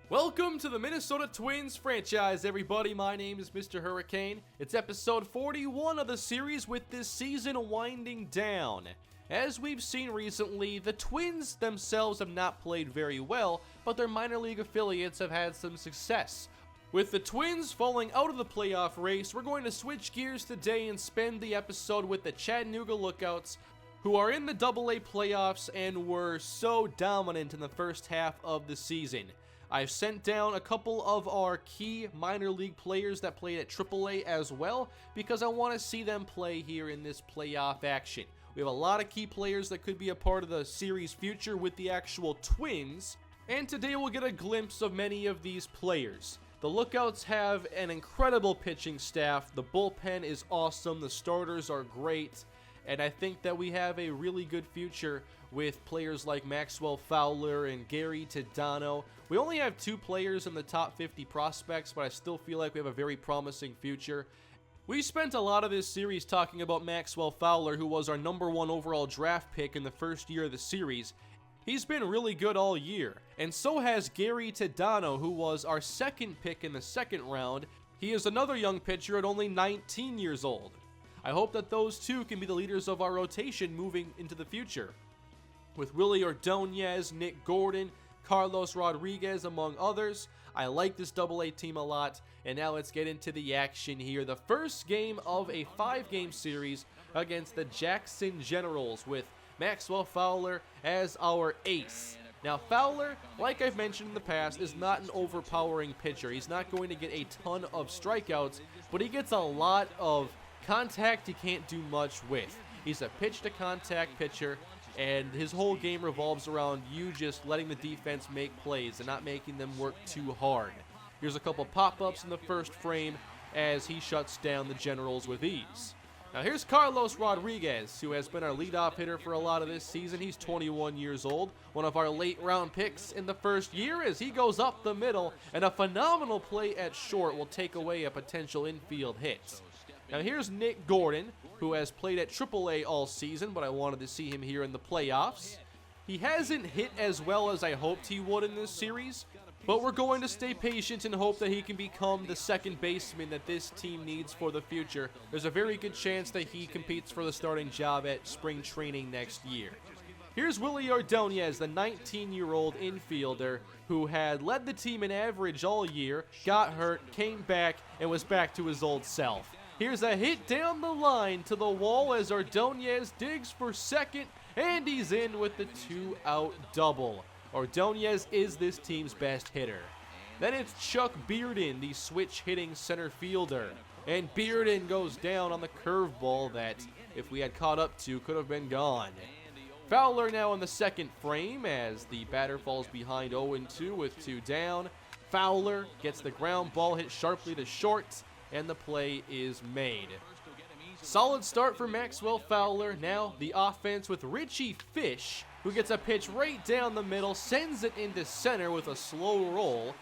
Welcome to the Minnesota Twins franchise, everybody. My name is MrHurriicane. It's episode 41 of the series with this season winding down. As we've seen recently, the Twins themselves have not played very well, but their minor league affiliates have had some success. With the Twins falling out of the playoff race, we're going to switch gears today and spend the episode with the Chattanooga Lookouts, who are in the AA playoffs and were so dominant in the first half of the season. I've sent down a couple of our key minor league players that played at AAA as well, because I want to see them play here in this playoff action. We have a lot of key players that could be a part of the series' future with the actual Twins, and today we'll get a glimpse of many of these players. The Lookouts have an incredible pitching staff, the bullpen is awesome, the starters are great, and I think that we have a really good future with players like Maxwell Fowler and Gary Tadano. We only have 2 players in the top 50 prospects, but I still feel like we have a very promising future. We spent a lot of this series talking about Maxwell Fowler, who was our #1 overall draft pick in the first year of the series. He's been really good all year, and so has Gary Tadano, who was our second pick in the second round. He is another young pitcher at only 19 years old. I hope that those two can be the leaders of our rotation moving into the future. With Willie Ordonez, Nick Gordon, Carlos Rodriguez, among others, I like this AA team a lot, and now let's get into the action here. The first game of a 5-game series against the Jackson Generals with Maxwell Fowler as our ace. Now, Fowler, like I've mentioned in the past, is not an overpowering pitcher. He's not going to get a ton of strikeouts, but he gets a lot of contact he can't do much with. He's a pitch-to-contact pitcher, and his whole game revolves around you just letting the defense make plays and not making them work too hard. Here's a couple pop-ups in the first frame as he shuts down the Generals with ease. Now here's Carlos Rodriguez, who has been our leadoff hitter for a lot of this season. He's 21 years old, one of our late-round picks in the first year as he goes up the middle, and a phenomenal play at short will take away a potential infield hit. Now here's Nick Gordon, who has played at AAA all season, but I wanted to see him here in the playoffs. He hasn't hit as well as I hoped he would in this series, but we're going to stay patient and hope that he can become the second baseman that this team needs for the future. There's a very good chance that he competes for the starting job at spring training next year. Here's Willie Ordonez, the 19-year-old infielder who had led the team in average all year, got hurt, came back, and was back to his old self. Here's a hit down the line to the wall as Ordonez digs for second, and he's in with the 2-out double. Ordonez is this team's best hitter. Then it's Chuck Bearden, the switch-hitting center fielder. And Bearden goes down on the curveball that, if we had caught up to, could have been gone. Fowler now in the second frame as the batter falls behind 0-2 with 2 down. Fowler gets the ground ball hit sharply to short, and the play is made. Solid start for Maxwell Fowler. Now the offense with Richie Fish, who gets a pitch right down the middle, sends it into center with a slow roll,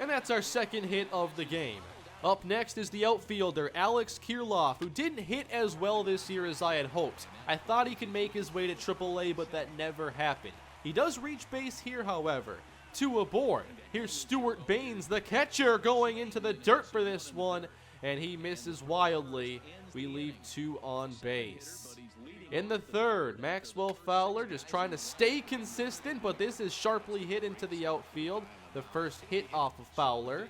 and that's our second hit of the game. Up next is the outfielder, Alex Kirilloff, who didn't hit as well this year as I had hoped. I thought he could make his way to AAA, but that never happened. He does reach base here, however. 2 aboard. Here's Stuart Baines, the catcher, going into the dirt for this one, and he misses wildly. We leave 2 on base. In the third, Maxwell Fowler just trying to stay consistent, but this is sharply hit into the outfield. The first hit off of Fowler.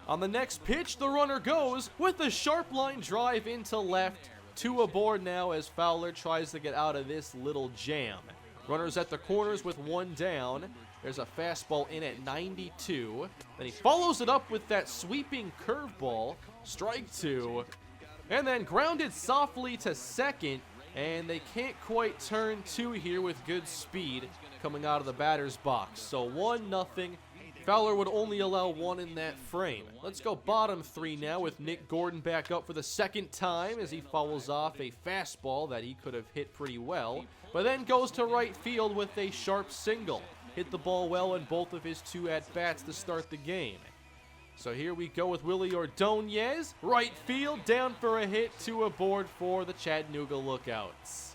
On the next pitch, the runner goes with a sharp line drive into left. 2 aboard now as Fowler tries to get out of this little jam. Runners at the corners with 1 down. There's a fastball in at 92. Then he follows it up with that sweeping curveball. Strike 2. And then grounded softly to second. And they can't quite turn 2 here with good speed coming out of the batter's box. So 1-0. Fowler would only allow 1 in that frame. Let's go bottom 3 now with Nick Gordon back up for the second time as he fouls off a fastball that he could have hit pretty well, but then goes to right field with a sharp single. Hit the ball well in both of his 2 at-bats to start the game. So here we go with Willie Ordonez. Right field, down for a hit, 2 aboard for the Chattanooga Lookouts.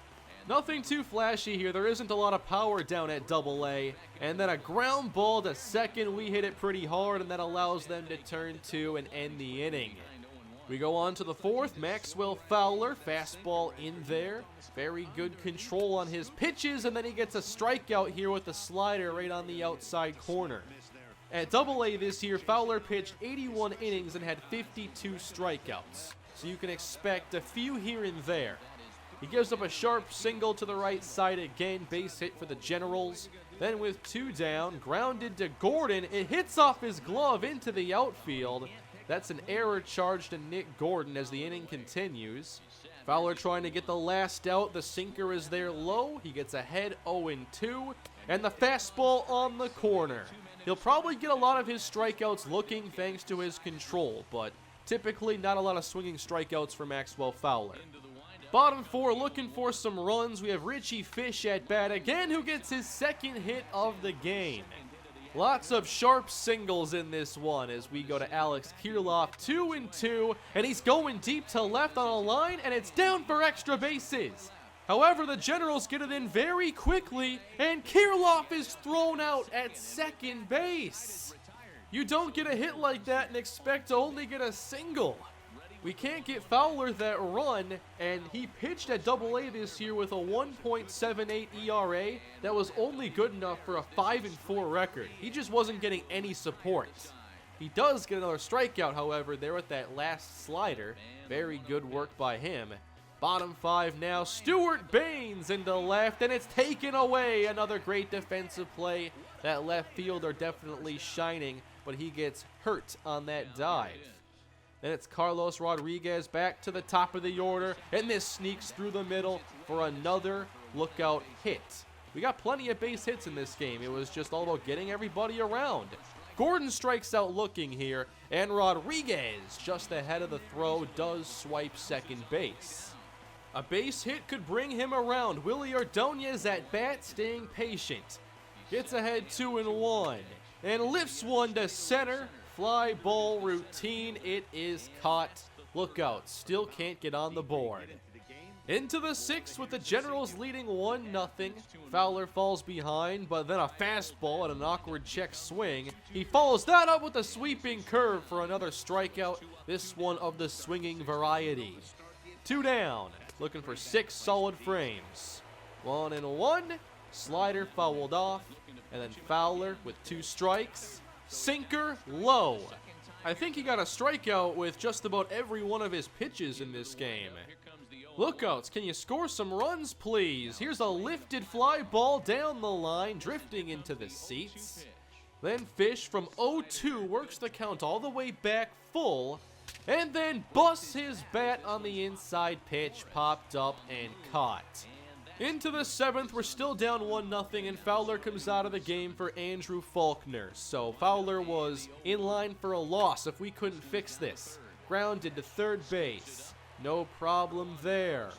Nothing too flashy here. There isn't a lot of power down at AA. And then a ground ball to second. We hit it pretty hard, and that allows them to turn two and end the inning. We go on to the fourth. Maxwell Fowler, fastball in there. Very good control on his pitches, and then he gets a strikeout here with the slider right on the outside corner. At AA this year, Fowler pitched 81 innings and had 52 strikeouts. So you can expect a few here and there. He gives up a sharp single to the right side again, base hit for the Generals. Then with two down, grounded to Gordon. It hits off his glove into the outfield. That's an error charge to Nick Gordon as the inning continues. Fowler trying to get the last out. The sinker is there low. He gets ahead 0-2. And the fastball on the corner. He'll probably get a lot of his strikeouts looking thanks to his control, but typically not a lot of swinging strikeouts for Maxwell Fowler. Bottom four looking for some runs. We have Richie Fish at bat again, who gets his second hit of the game. Lots of sharp singles in this one as we go to Alex Kirilloff, 2-2, and he's going deep to left on a line, and it's down for extra bases. However, the Generals get it in very quickly, and Kirilloff is thrown out at second base. You don't get a hit like that and expect to only get a single. We can't get Fowler that run, and he pitched at AA this year with a 1.78 ERA that was only good enough for a 5-4 record. He just wasn't getting any support. He does get another strikeout, however, there with that last slider. Very good work by him. Bottom five now, Stuart Baines into left, and it's taken away. Another great defensive play. That left fielder definitely shining, but he gets hurt on that dive. Then it's Carlos Rodriguez back to the top of the order, and this sneaks through the middle for another lookout hit. We got plenty of base hits in this game. It was just all about getting everybody around. Gordon strikes out looking here, and Rodriguez, just ahead of the throw, does swipe second base. A base hit could bring him around. Willie Ordonez at bat, staying patient. Gets ahead 2-1, and lifts one to center. Fly ball routine, it is caught. Lookout, still can't get on the board. Into the sixth with the Generals leading 1-0. Fowler falls behind, but then a fastball and an awkward check swing. He follows that up with a sweeping curve for another strikeout, this one of the swinging variety. Two down, looking for 6 solid frames. 1-1, slider fouled off, and then Fowler with 2 strikes. Sinker low. I think he got a strikeout with just about every one of his pitches in this game. Lookouts, can you score some runs, please? Here's a lifted fly ball down the line, drifting into the seats. Then Fish from 0-2 works the count all the way back full, and then busts his bat on the inside pitch, popped up and caught. Into the seventh, we're still down 1-0, and Fowler comes out of the game for Andrew Faulkner. So Fowler was in line for a loss if we couldn't fix this. Grounded to third base. No problem there.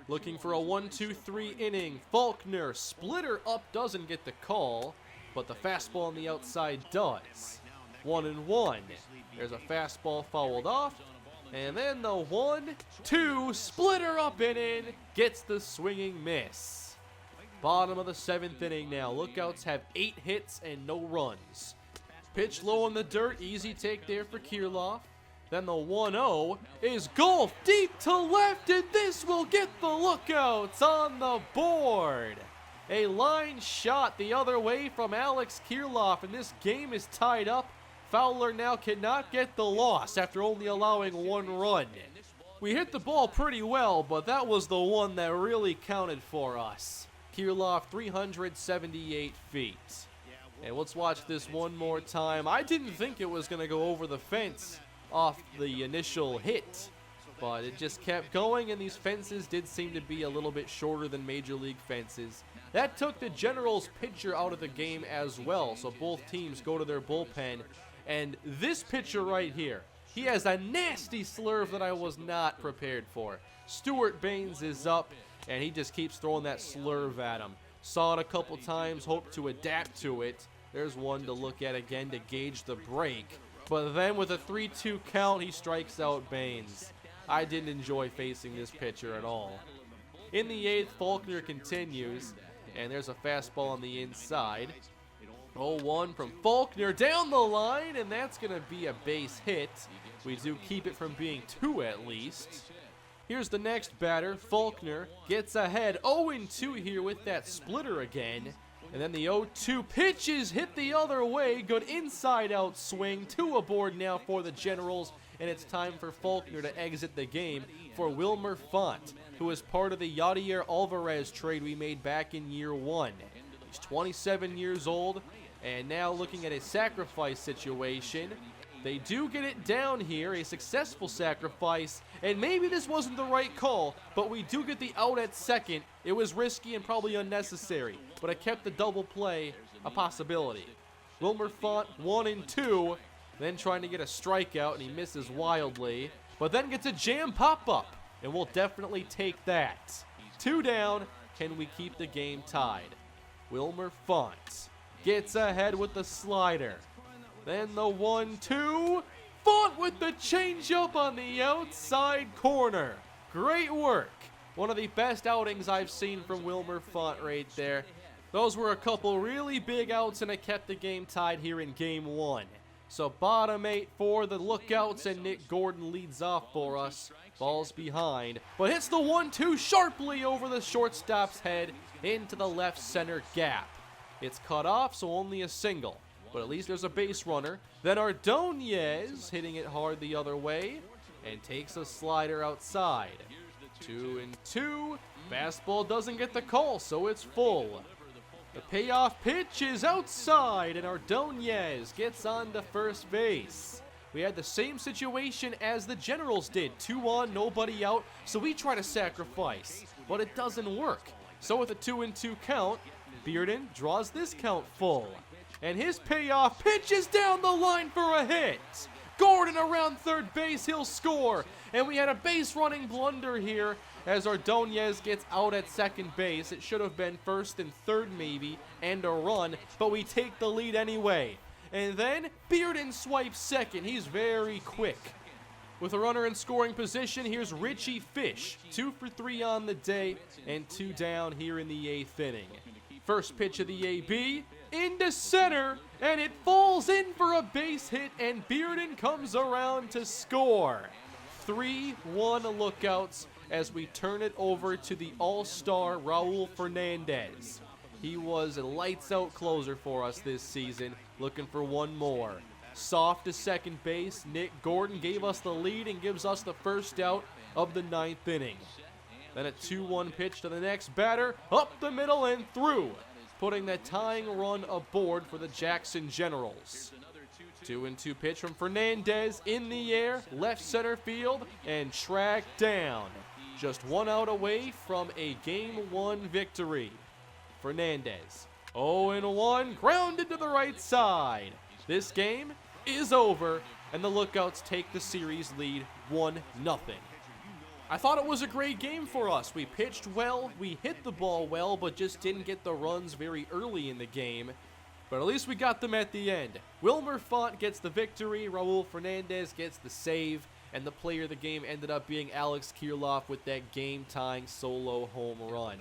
Looking for a 1-2-3 inning. Faulkner, splitter up, doesn't get the call, but the fastball on the outside does. 1-1. There's a fastball fouled off. And then the 1-2, splitter up and in, gets the swinging miss. Bottom of the 7th inning now. Lookouts have 8 hits and no runs. Pitch low in the dirt, easy take there for Kirilloff. Then the 1-0 is golf deep to left, and this will get the Lookouts on the board. A line shot the other way from Alex Kirilloff, and this game is tied up. Fowler now cannot get the loss after only allowing 1 run. We hit the ball pretty well, but that was the one that really counted for us. Kirilloff 378 feet. And let's watch this one more time. I didn't think it was going to go over the fence off the initial hit, but it just kept going, and these fences did seem to be a little bit shorter than Major League fences. That took the Generals pitcher out of the game as well, so both teams go to their bullpen. And this pitcher right here, he has a nasty slurve that I was not prepared for. Stuart Baines is up, and he just keeps throwing that slurve at him. Saw it a couple times, hoped to adapt to it. There's one to look at again to gauge the break. But then with a 3-2 count, he strikes out Baines. I didn't enjoy facing this pitcher at all. In the 8th, Faulkner continues, and there's a fastball on the inside. 0-1 from Faulkner down the line, and that's going to be a base hit. We do keep it from being 2 at least. Here's the next batter. Faulkner gets ahead. 0-2 here with that splitter again. And then the 0-2 pitch is hit the other way. Good inside-out swing. 2 aboard now for the Generals. And it's time for Faulkner to exit the game for Wilmer Font, who is part of the Yadier Alvarez trade we made back in year 1. He's 27 years old, and now looking at a sacrifice situation. They do get it down here, a successful sacrifice, and maybe this wasn't the right call, but we do get the out at second. It was risky and probably unnecessary, but it kept the double play a possibility. Wilmer Font 1-2, then trying to get a strikeout, and he misses wildly, but then gets a jam pop-up, and we'll definitely take that. 2 down, can we keep the game tied? Wilmer Font gets ahead with the slider. Then the 1-2. Font with the changeup on the outside corner. Great work. One of the best outings I've seen from Wilmer Font right there. Those were a couple really big outs, and it kept the game tied here in Game 1. So bottom 8 for the Lookouts, and Nick Gordon leads off for us. Ball's behind, but hits the 1-2 sharply over the shortstop's head into the left center gap. It's cut off, so only a single. But at least there's a base runner. Then Ordonez hitting it hard the other way and takes a slider outside. 2-2. Fastball doesn't get the call, so it's full. The payoff pitch is outside, and Ordonez gets on to first base. We had the same situation as the Generals did. 2 on, nobody out, so we try to sacrifice, but it doesn't work. So with a 2-2 count, Bearden draws this count full. And his payoff pitch is down the line for a hit. Gordon around third base, he'll score. And we had a base running blunder here as Ordonez gets out at second base. It should have been first and third maybe, and a run, but we take the lead anyway. And then Bearden swipes second. He's very quick. With a runner in scoring position, here's Richie Fish. 2 for 3 on the day, and 2 down here in the 8th inning. First pitch of the AB, into center, and it falls in for a base hit, and Bearden comes around to score. 3-1 Lookouts as we turn it over to the all-star Raul Fernandez. He was a lights-out closer for us this season, looking for one more. Soft to second base, Nick Gordon gave us the lead and gives us the first out of the 9th inning. Then a 2-1 pitch to the next batter, up the middle and through, putting the tying run aboard for the Jackson Generals. 2-2 pitch from Fernandez in the air, left center field, and tracked down. Just 1 out away from a Game 1 victory. Fernandez, 0-1, grounded to the right side. This game is over, and the Lookouts take the series lead 1-0. I thought it was a great game for us. We pitched well, we hit the ball well, but just didn't get the runs very early in the game. But at least we got them at the end. Wilmer Font gets the victory, Raul Fernandez gets the save, and the player of the game ended up being Alex Kirilloff with that game-tying solo home run.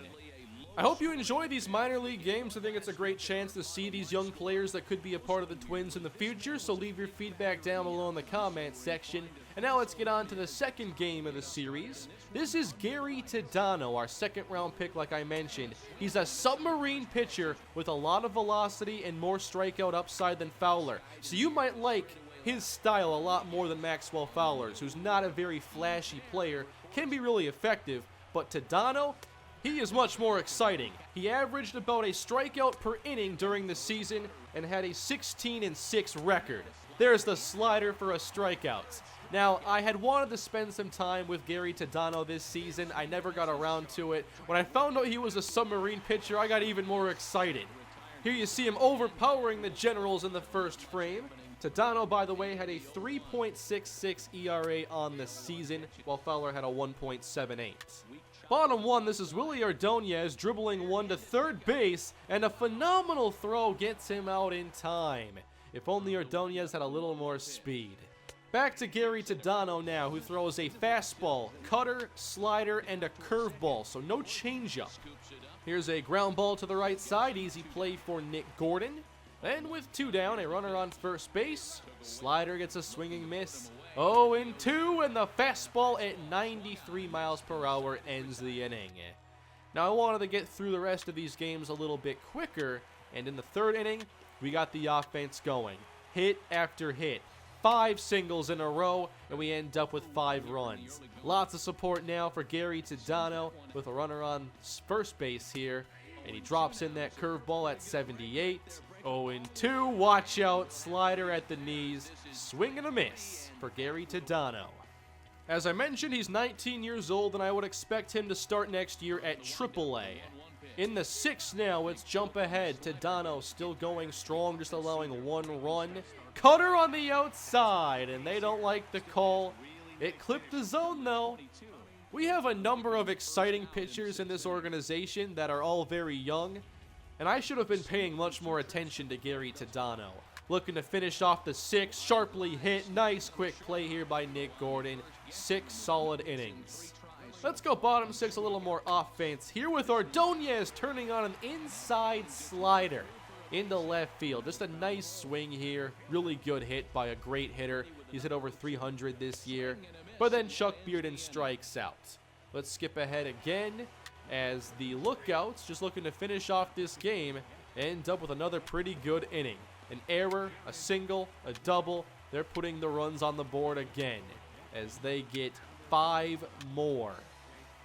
I hope you enjoy these minor league games. I think it's a great chance to see these young players that could be a part of the Twins in the future, so leave your feedback down below in the comments section. And now let's get on to the second game of the series. This is Gary Tadano, our second-round pick like I mentioned. He's a submarine pitcher with a lot of velocity and more strikeout upside than Fowler, so you might like his style a lot more than Maxwell Fowler's, who's not a very flashy player, can be really effective, but Tadano, he is much more exciting. He averaged about a strikeout per inning during the season and had a 16-6 record. There's the slider for a strikeout. Now, I had wanted to spend some time with Gary Tadano this season. I never got around to it. When I found out he was a submarine pitcher, I got even more excited. Here you see him overpowering the Generals in the first frame. Tadano, by the way, had a 3.66 ERA on the season, while Fowler had a 1.78. Bottom 1, this is Willie Ordonez dribbling one to third base, and a phenomenal throw gets him out in time. If only Ordonez had a little more speed. Back to Gary Tadano now, who throws a fastball, cutter, slider, and a curveball, so no changeup. Here's a ground ball to the right side, easy play for Nick Gordon. Then with 2 down, a runner on first base. Slider gets a swinging miss. 0-2, and the fastball at 93 miles per hour ends the inning. Now I wanted to get through the rest of these games a little bit quicker, and in the 3rd inning, we got the offense going. Hit after hit. 5 singles in a row, and we end up with 5 runs. Lots of support now for Gary Tadano with a runner on first base here, and he drops in that curveball at 78. 0-2, watch out, slider at the knees, swing and a miss for Gary Tadano. As I mentioned, he's 19 years old, and I would expect him to start next year at AAA. In the 6th now, let's jump ahead. Tadano still going strong, just allowing 1 run. Cutter on the outside, and they don't like the call. It clipped the zone, though. We have a number of exciting pitchers in this organization that are all very young, and I should have been paying much more attention to Gary Tadano. Looking to finish off the 6th, sharply hit. Nice quick play here by Nick Gordon. 6 solid innings. Let's go bottom 6, a little more offense here with Ordonez turning on an inside slider into left field. Just a nice swing here. Really good hit by a great hitter. He's hit over 300 this year. But then Chuck Bearden strikes out. Let's skip ahead again as the Lookouts, just looking to finish off this game, end up with another pretty good inning. An error, a single, a double. They're putting the runs on the board again as they get 5 more.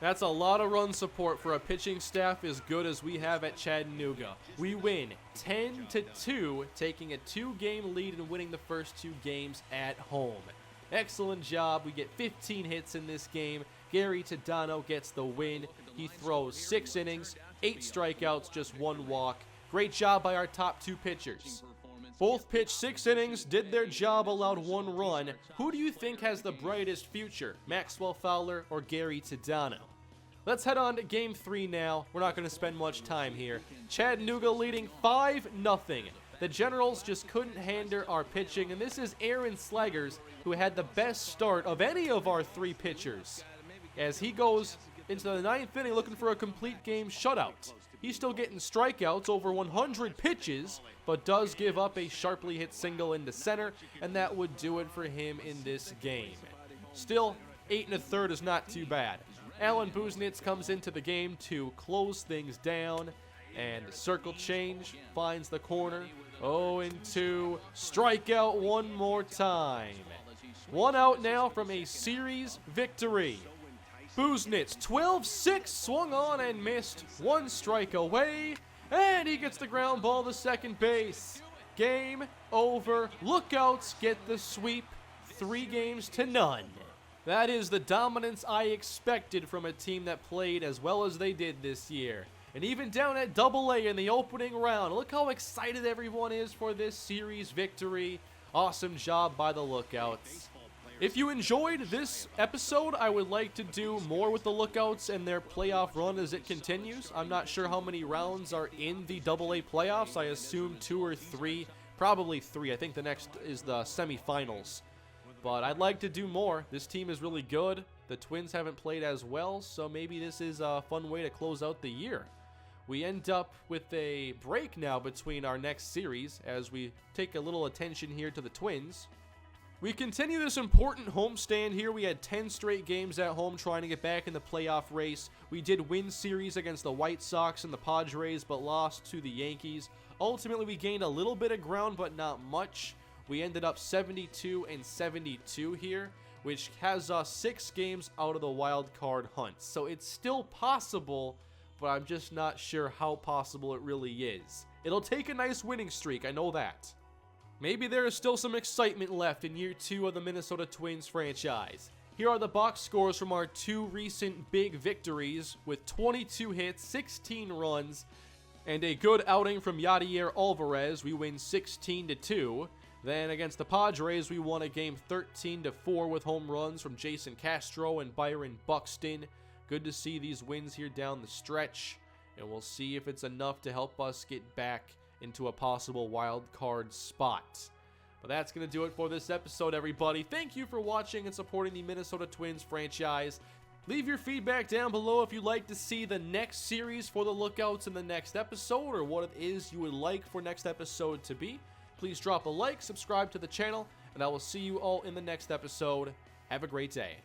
That's a lot of run support for a pitching staff as good as we have at Chattanooga. We win 10-2, taking a 2-game lead and winning the first 2 games at home. Excellent job. We get 15 hits in this game. Gary Tadano gets the win. He throws 6 innings, 8 strikeouts, just 1 walk. Great job by our top 2 pitchers. Both pitched 6 innings, did their job, allowed 1 run. Who do you think has the brightest future, Maxwell Fowler or Gary Tadano? Let's head on to Game 3 now. We're not going to spend much time here. Chattanooga leading 5-0. The Generals just couldn't handle our pitching, and this is Aaron Slaggers, who had the best start of any of our 3 pitchers, as he goes into the 9th inning looking for a complete game shutout. He's still getting strikeouts, over 100 pitches, but does give up a sharply hit single into center, and that would do it for him in this game. Still, 8 1/3 is not too bad. Alan Buznitz comes into the game to close things down, and the circle change finds the corner. 0-2, strikeout 1 more time. 1 out now from a series victory. Buznitz, 12-6, swung on and missed. 1 strike away, and he gets the ground ball to second base. Game over. Lookouts get the sweep, 3-0. That is the dominance I expected from a team that played as well as they did this year. And even down at AA in the opening round, look how excited everyone is for this series victory. Awesome job by the Lookouts. If you enjoyed this episode, I would like to do more with the Lookouts and their playoff run as it continues. I'm not sure how many rounds are in the AA playoffs. I assume 2 or 3, probably 3. I think the next is the semifinals. But I'd like to do more. This team is really good. The Twins haven't played as well, so maybe this is a fun way to close out the year. We end up with a break now between our next series as we take a little attention here to the Twins. We continue this important homestand here. We had 10 straight games at home trying to get back in the playoff race. We did win series against the White Sox and the Padres, but lost to the Yankees. Ultimately, we gained a little bit of ground, but not much. We ended up 72-72 here, which has us 6 games out of the wild card hunt. So it's still possible, but I'm just not sure how possible it really is. It'll take a nice winning streak, I know that. Maybe there is still some excitement left in year 2 of the Minnesota Twins franchise. Here are the box scores from our 2 recent big victories with 22 hits, 16 runs, and a good outing from Yadier Alvarez. We win 16-2. Then against the Padres, we won a game 13-4 with home runs from Jason Castro and Byron Buxton. Good to see these wins here down the stretch, and we'll see if it's enough to help us get back into a possible wild card spot. But that's going to do it for this episode, everybody. Thank you for watching and supporting the Minnesota Twins franchise. Leave your feedback down below if you'd like to see the next series for the Lookouts in the next episode, or what it is you would like for next episode to be. Please drop a like, subscribe to the channel, and I will see you all in the next episode. Have a great day.